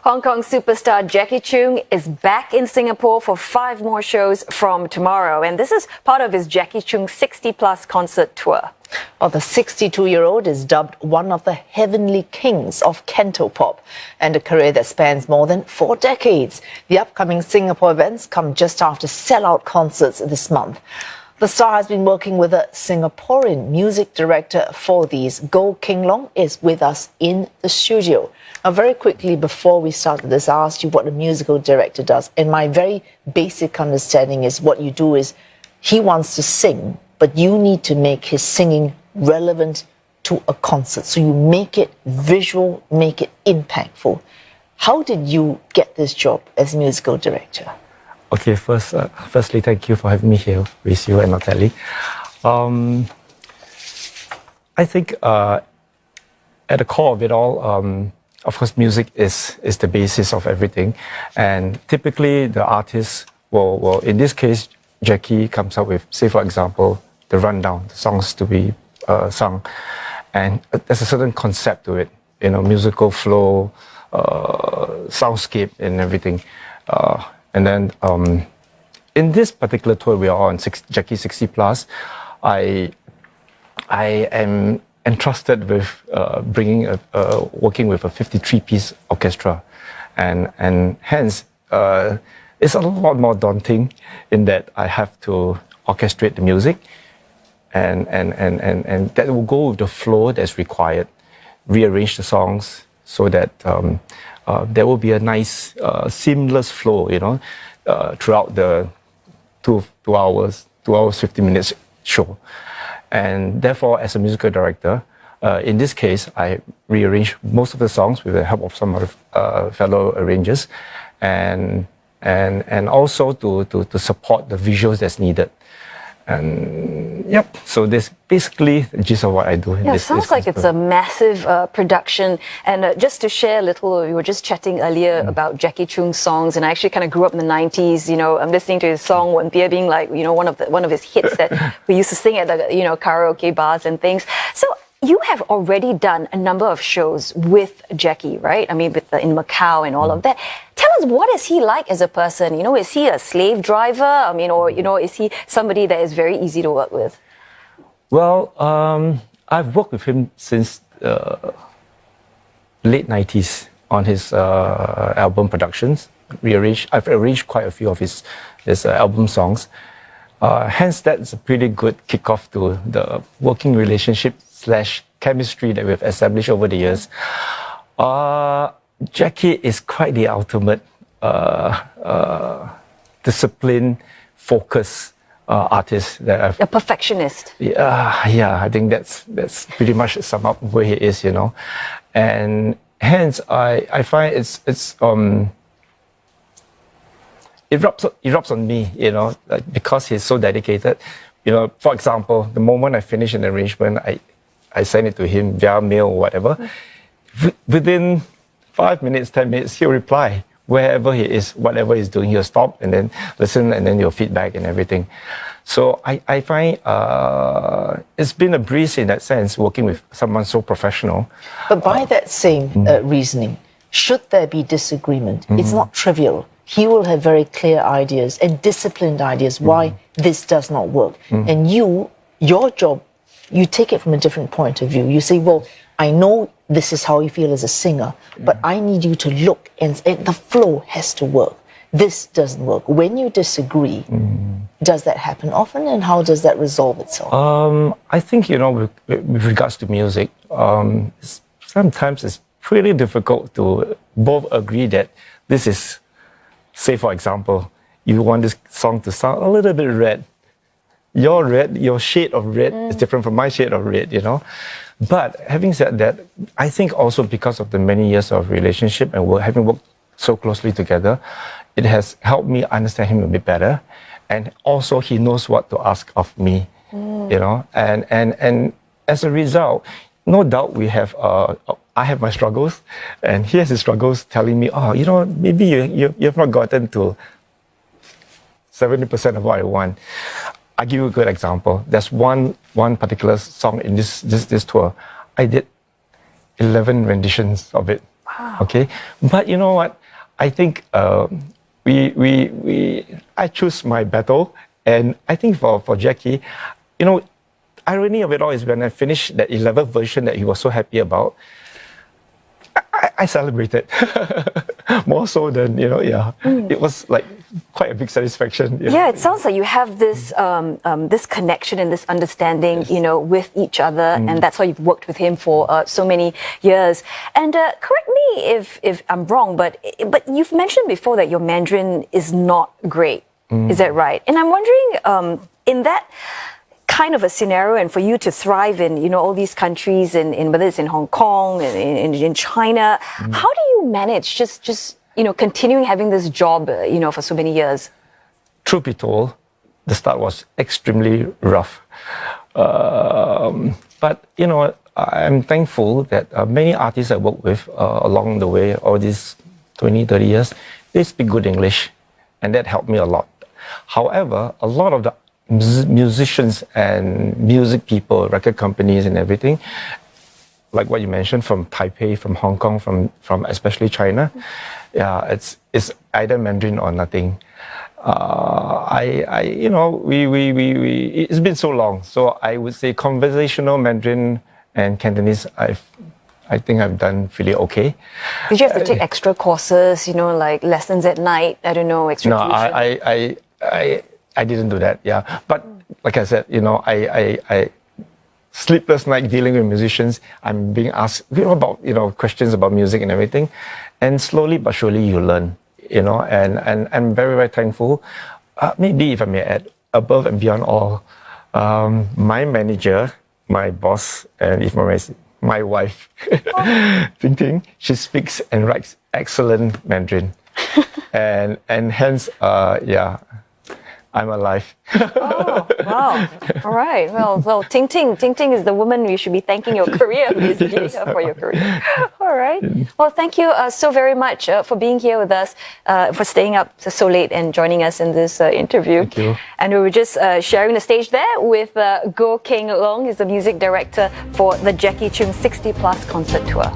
Hong Kong superstar Jackie Chung is back in Singapore for 5 more shows from tomorrow. And this is part of his Jackie Chung 60-plus concert tour. Well, the 62-year-old is dubbed one of the heavenly kings of Cantopop and a career that spans more than 4 decades. The upcoming Singapore events come just after sellout concerts this month. The star has been working with a Singaporean music director for these. Goh King Long is with us in the studio. Now, very quickly, before we started this, I asked you what a musical director does. And my very basic understanding is what you do is he wants to sing, but you need to make his singing relevant to a concert. So you make it visual, make it impactful. How did you get this job as musical director? Okay, firstly, thank you for having me here with you and Natalie. I think at the core of it all, of course, music is the basis of everything. And typically, the artist will, in this case, Jackie comes up with, say, for example, the rundown, the songs to be sung. And there's a certain concept to it, musical flow, soundscape and everything. And then in this particular tour we are on, Jackie 60 Plus, I am entrusted with working with a 53-piece orchestra, and hence it's a lot more daunting in that I have to orchestrate the music, and that will go with the flow that's required, rearrange the songs so that there will be a nice, seamless flow, throughout the 2 hours, 50 minutes show. And therefore, as a musical director, in this case, I rearranged most of the songs with the help of some other fellow arrangers, and also to support the visuals that's needed. And yep, so this basically the gist of what I do. Yeah, it sounds like it's a massive production. And just to share a little, we were just chatting earlier about Jackie Chung's songs, and I actually kind of grew up in the 90s. I'm listening to his song "Wen Bie" being like, one of his hits that we used to sing at the karaoke bars and things. So you have already done a number of shows with Jackie, right? I mean, in Macau and all of that. Tell us, what is he like as a person? Is he a slave driver? I mean, or is he somebody that is very easy to work with? Well, I've worked with him since late 90s on his album productions. I've arranged quite a few of his album songs. Hence, that's a pretty good kickoff to the working relationship / chemistry that we've established over the years. Jackie is quite the ultimate discipline, focus artist that I've... A perfectionist. Yeah, I think that's pretty much sum up where he is, and hence I find it rubs on me, because he's so dedicated. For example, the moment I finish an arrangement, I send it to him via mail or whatever. Within 5 minutes, 10 minutes, he'll reply. Wherever he is, whatever he's doing, he'll stop and then listen, and then he'll feedback and everything. So I find it's been a breeze in that sense, working with someone so professional. But by that same reasoning, should there be disagreement, it's not trivial. He will have very clear ideas and disciplined ideas why this does not work. And your job, you take it from a different point of view. You say, well, I know this is how you feel as a singer, but I need you to look and the flow has to work. This doesn't work. When you disagree, does that happen often, and how does that resolve itself? I think, with regards to music, sometimes it's pretty difficult to both agree that this is, say, for example, you want this song to sound a little bit red. Your shade of red is different from my shade of red, But having said that, I think also because of the many years of relationship and having worked so closely together, it has helped me understand him a bit better. And also he knows what to ask of me, And as a result, no doubt I have my struggles, and he has his struggles, telling me, maybe you have not gotten to 70% of what I want. I give you a good example. There's one particular song in this tour. I did 11 renditions of it. Wow. Okay, but you know what? I think I choose my battle, and I think for Jackie, you know, irony of it all is when I finished that 11th version that he was so happy about, I celebrated more so than It was like quite a big satisfaction. Yeah, it sounds like you have this this connection and this understanding, with each other, and that's why you've worked with him for so many years. And correct me if I'm wrong, but you've mentioned before that your Mandarin is not great. Is that right? And I'm wondering, in that kind of a scenario, and for you to thrive in all these countries, in whether it's in Hong Kong and in China, how do you manage just continuing having this job for so many years? Truth be told, the start was extremely rough, but I'm thankful that many artists I work with along the way, all these 20-30 years, they speak good English, and that helped me a lot. However, a lot of the musicians and music people, record companies and everything, like what you mentioned, from Taipei, from Hong Kong, from especially China, yeah, it's either Mandarin or nothing. It's been so long, so I would say conversational Mandarin and Cantonese, I think I've done really okay. Did you have to take extra courses, like lessons at night? I don't know, extra tuition? No, I didn't do that, yeah. But like I said, I sleepless night dealing with musicians. I'm being asked about questions about music and everything, and slowly but surely you learn, and I'm very, very thankful. Maybe if I may add, above and beyond all, my manager, my boss, and if my wife, Ting Ting, she speaks and writes excellent Mandarin, and hence, yeah, I'm alive. Oh, wow. All right. Well, Ting Ting is the woman you should be thanking your career, basically, for your career. All right. Well, thank you so very much for being here with us, for staying up so late and joining us in this interview. Thank you. And we were just sharing the stage there with Goh Keng Long. He's the music director for the Jackie Chung 60 Plus concert tour.